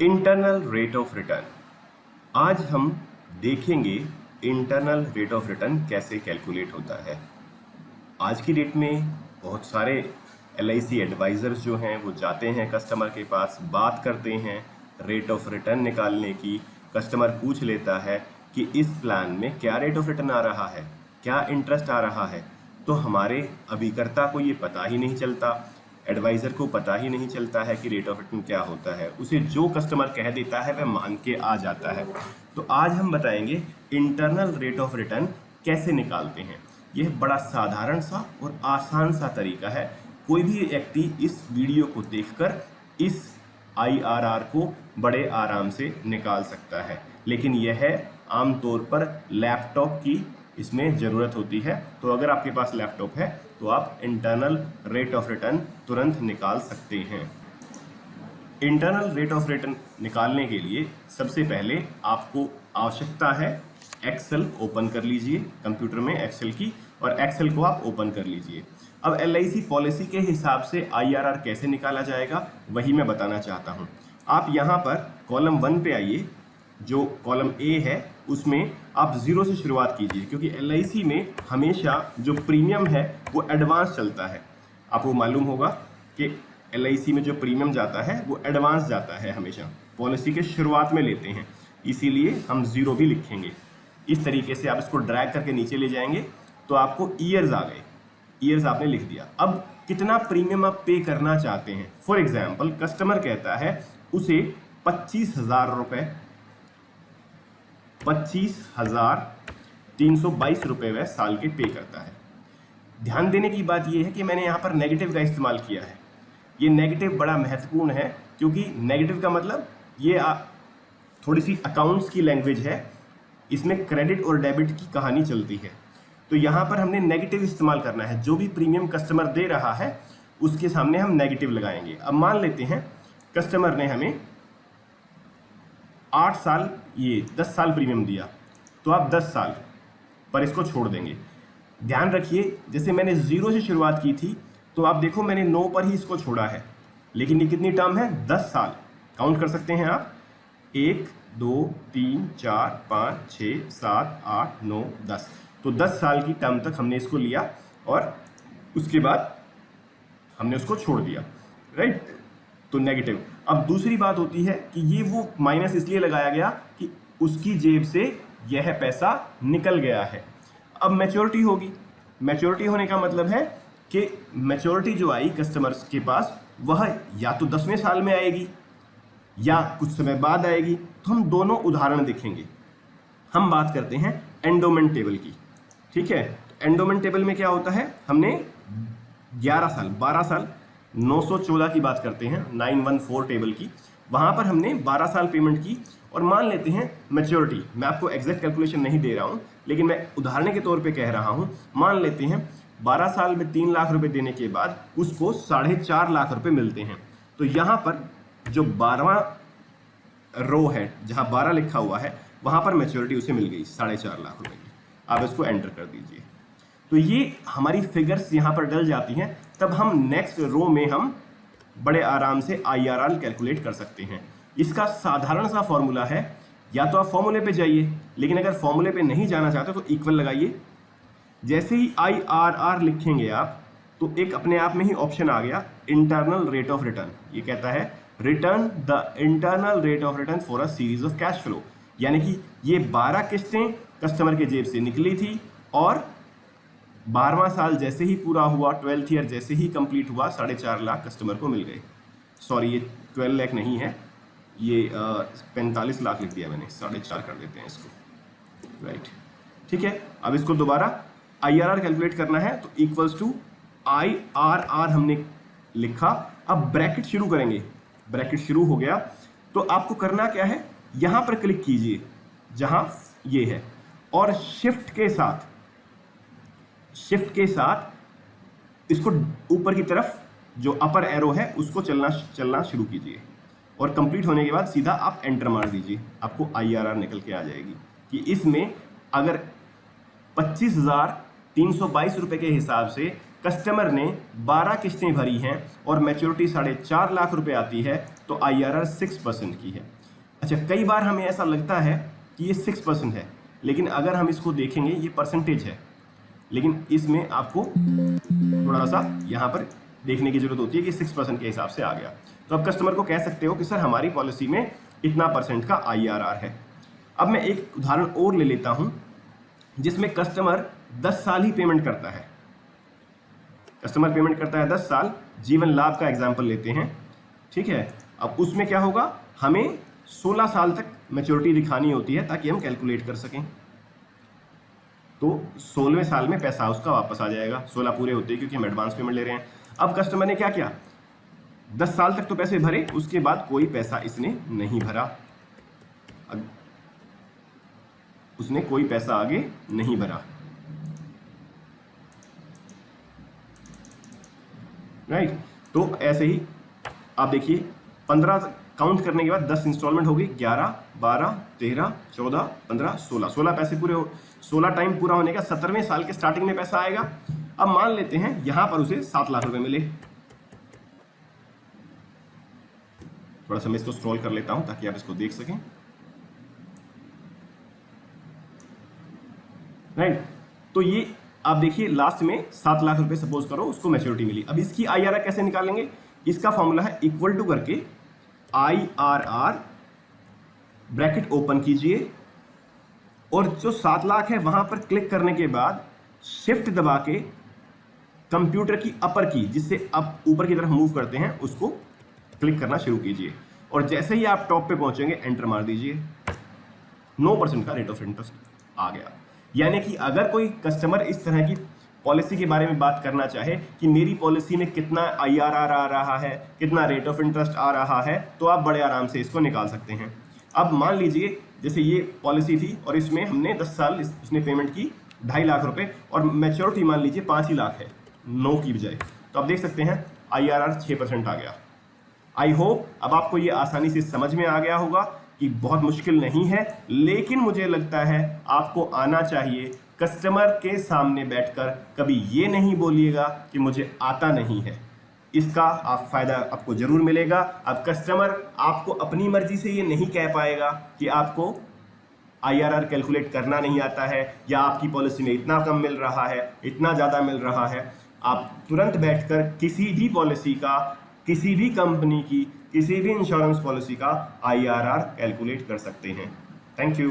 Internal rate of return. आज हम देखेंगे इंटरनल रेट ऑफ रिटर्न कैसे कैलकुलेट होता है। आज की डेट में बहुत सारे LIC एडवाइज़र्स जो हैं वो जाते हैं कस्टमर के पास, बात करते हैं रेट ऑफ रिटर्न निकालने की। कस्टमर पूछ लेता है कि इस प्लान में क्या रेट ऑफ रिटर्न आ रहा है, क्या इंटरेस्ट आ रहा है। तो हमारे अभिकर्ता को ये पता ही नहीं चलता, एडवाइज़र को पता ही नहीं चलता है कि रेट ऑफ रिटर्न क्या होता है। उसे जो कस्टमर कह देता है वह मान के आ जाता है। तो आज हम बताएंगे इंटरनल रेट ऑफ रिटर्न कैसे निकालते हैं। यह बड़ा साधारण सा और आसान सा तरीका है। कोई भी व्यक्ति इस वीडियो को देखकर इस IRR को बड़े आराम से निकाल सकता है, लेकिन यह आमतौर पर लैपटॉप की इसमें ज़रूरत होती है। तो अगर आपके पास लैपटॉप है तो आप इंटरनल रेट ऑफ रिटर्न तुरंत निकाल सकते हैं। इंटरनल रेट ऑफ रिटर्न निकालने के लिए सबसे पहले आपको आवश्यकता है एक्सेल ओपन कर लीजिए कंप्यूटर में एक्सेल की, और एक्सेल को आप ओपन कर लीजिए। अब LIC पॉलिसी के हिसाब से IRR कैसे निकाला जाएगा वही मैं बताना चाहता हूँ। आप यहाँ पर कॉलम 1 पे आइए, जो कॉलम A है उसमें आप 0 से शुरुआत कीजिए, क्योंकि LIC में हमेशा जो प्रीमियम है वो एडवांस चलता है। आपको मालूम होगा कि LIC में जो प्रीमियम जाता है वो एडवांस जाता है, हमेशा पॉलिसी के शुरुआत में लेते हैं, इसीलिए हम 0 भी लिखेंगे। इस तरीके से आप इसको ड्रैग करके नीचे ले जाएंगे तो आपको ईयर्स आ गए, ईयर्स आपने लिख दिया। अब कितना प्रीमियम आप पे करना चाहते हैं। फॉर एग्जाम्पल कस्टमर कहता है उसे 25,000 रुपये, 25,322 रुपये वह साल के पे करता है। ध्यान देने की बात यह है कि मैंने यहाँ पर नेगेटिव का इस्तेमाल किया है। ये नेगेटिव बड़ा महत्वपूर्ण है, क्योंकि नेगेटिव का मतलब ये थोड़ी सी अकाउंट्स की लैंग्वेज है, इसमें क्रेडिट और डेबिट की कहानी चलती है। तो यहाँ पर हमने नेगेटिव इस्तेमाल करना है। जो भी प्रीमियम कस्टमर दे रहा है उसके सामने हम नेगेटिव लगाएंगे। अब मान लेते हैं कस्टमर ने हमें 8 साल 10 साल प्रीमियम दिया, तो आप 10 साल पर इसको छोड़ देंगे। ध्यान रखिए, जैसे मैंने 0 से शुरुआत की थी तो आप देखो मैंने 9 पर ही इसको छोड़ा है, लेकिन ये कितनी टर्म है, 10 साल। काउंट कर सकते हैं आप, 1 2 3 4 5 6 7 8 9 10। तो 10 साल की टर्म तक हमने इसको लिया और उसके बाद हमने उसको छोड़ दिया, राइट। तो नेगेटिव। अब दूसरी बात होती है कि ये वो माइनस इसलिए लगाया गया कि उसकी जेब से यह पैसा निकल गया है। अब मैच्योरिटी होगी। मैच्योरिटी होने का मतलब है कि मैच्योरिटी जो आई कस्टमर्स के पास वह या तो 10वें साल में आएगी या कुछ समय बाद आएगी। तो हम दोनों उदाहरण देखेंगे। हम बात करते हैं एंडोमेंट टेबल की, ठीक है। एंडोमेंट टेबल में क्या होता है, हमने 11 साल 12 साल 914 की बात करते हैं, 914 टेबल की, वहाँ पर हमने 12 साल पेमेंट की। और मान लेते हैं मैच्योरिटी, मैं आपको एग्जैक्ट कैलकुलेशन नहीं दे रहा हूँ, लेकिन मैं उदाहरण के तौर पे कह रहा हूँ। मान लेते हैं 12 साल में 3 लाख रुपए देने के बाद उसको 4.5 लाख रुपए मिलते हैं। तो यहाँ पर जो 12वां रो है, जहाँ 12 लिखा हुआ है, वहाँ पर मैच्योरिटी उसे मिल गई 4.5 लाख रुपए की। आप इसको एंटर कर दीजिए। तो ये हमारी फिगर्स यहाँ पर डल जाती हैं। तब हम नेक्स्ट रो में हम बड़े आराम से IRR कैलकुलेट कर सकते हैं। इसका साधारण सा फॉर्मूला है, या तो आप फॉर्मूले पे जाइए, लेकिन अगर फॉर्मूले पे नहीं जाना चाहते तो इक्वल लगाइए। जैसे ही IRR लिखेंगे आप तो एक अपने आप में ही ऑप्शन आ गया, इंटरनल रेट ऑफ रिटर्न। ये कहता है return the internal rate of return for a series of cash flow, यानी कि ये 12 किस्तें कस्टमर के जेब से निकली थी और 12वां साल जैसे ही पूरा हुआ, 12th ईयर जैसे ही कंप्लीट हुआ, 4.5 लाख कस्टमर को मिल गए। सॉरी, ये 12 लाख नहीं है, ये 45 लाख लिख दिया मैंने, 4.5 कर देते हैं इसको, राइट, ठीक है। अब इसको दोबारा IRR कैलकुलेट करना है तो इक्वल्स टू IRR हमने लिखा। अब ब्रैकेट शुरू करेंगे। ब्रैकेट शुरू हो गया तो आपको करना क्या है, यहाँ पर क्लिक कीजिए जहाँ ये है, और शिफ्ट के साथ इसको ऊपर की तरफ जो अपर एरो है उसको चलना शुरू कीजिए, और कंप्लीट होने के बाद सीधा आप एंटर मार दीजिए। आपको IRR निकल के आ जाएगी कि इसमें अगर 25,322 रुपये के हिसाब से कस्टमर ने 12 किस्तें भरी हैं और मैच्योरिटी 4.5 लाख रुपए आती है, तो IRR 6% की है। अच्छा, कई बार हमें ऐसा लगता है कि ये 6% है, लेकिन अगर हम इसको देखेंगे ये परसेंटेज है, लेकिन इसमें आपको थोड़ा सा यहाँ पर देखने की जरूरत होती है कि 6% के हिसाब से आ गया। तो अब कस्टमर को कह सकते हो कि सर हमारी पॉलिसी में इतना % का IRR है। अब मैं एक उदाहरण और ले लेता हूं जिसमें कस्टमर 10 साल ही पेमेंट करता है। कस्टमर पेमेंट करता है 10 साल, जीवन लाभ का एग्जाम्पल लेते हैं, ठीक है। अब उसमें क्या होगा, हमें 16 साल तक मैच्योरिटी दिखानी होती है ताकि हम कैलकुलेट कर सकें। तो 16वें साल में पैसा उसका वापस आ जाएगा, 16 पूरे होते हैं क्योंकि हम एडवांस पेमेंट ले रहे हैं। अब कस्टमर ने क्या किया, 10 साल तक तो पैसे भरे, उसके बाद कोई पैसा इसने नहीं भरा, उसने कोई पैसा आगे नहीं भरा, राइट। तो ऐसे ही आप देखिए 15 काउंट करने के बाद 10 इंस्टॉलमेंट होगी, 11, 12, 13, 14, 15, 16 पैसे पूरे 16 टाइम पूरा होने का 17वें साल के स्टार्टिंग में पैसा आएगा। अब मान लेते हैं यहां पर उसे 7 लाख रुपए मिले। थोड़ा सा मैं इसको स्क्रॉल कर लेता हूं ताकि आप इसको देख सकें, राइट। तो ये आप देखिए लास्ट में 7 लाख रुपए सपोज करो उसको मैच्योरिटी मिली। अब इसकी IRR कैसे निकालेंगे, इसका फॉर्मूला है इक्वल टू करके IRR ब्रैकेट ओपन कीजिए और जो 7 लाख है वहां पर क्लिक करने के बाद शिफ्ट दबा के कंप्यूटर की अपर की जिससे आप ऊपर की तरफ मूव करते हैं उसको क्लिक करना शुरू कीजिए और जैसे ही आप टॉप पे पहुंचेंगे एंटर मार दीजिए, 9% का रेट ऑफ इंटरेस्ट आ गया। यानी कि अगर कोई कस्टमर इस तरह की पॉलिसी के बारे में बात करना चाहे कि मेरी पॉलिसी में कितना IRR आ रहा है, कितना रेट ऑफ इंटरेस्ट आ रहा है, तो आप बड़े आराम से इसको निकाल सकते हैं। अब मान लीजिए जैसे ये पॉलिसी थी और इसमें हमने 10 साल उसने पेमेंट की 2.5 लाख रुपए और मैच्योरिटी मान लीजिए 5 ही लाख है 9 की बजाय, तो आप देख सकते हैं IRR 6% आ गया। आई होप अब आपको ये आसानी से समझ में आ गया होगा कि बहुत मुश्किल नहीं है, लेकिन मुझे लगता है आपको आना चाहिए। कस्टमर के सामने बैठकर कभी ये नहीं बोलिएगा कि मुझे आता नहीं है, इसका आप फायदा आपको जरूर मिलेगा। अब कस्टमर आपको अपनी मर्जी से ये नहीं कह पाएगा कि आपको IRR कैलकुलेट करना नहीं आता है या आपकी पॉलिसी में इतना कम मिल रहा है, इतना ज़्यादा मिल रहा है। आप तुरंत बैठकर किसी भी पॉलिसी का, किसी भी कंपनी की, किसी भी इंश्योरेंस पॉलिसी का IRR कैलकुलेट कर सकते हैं। Thank you.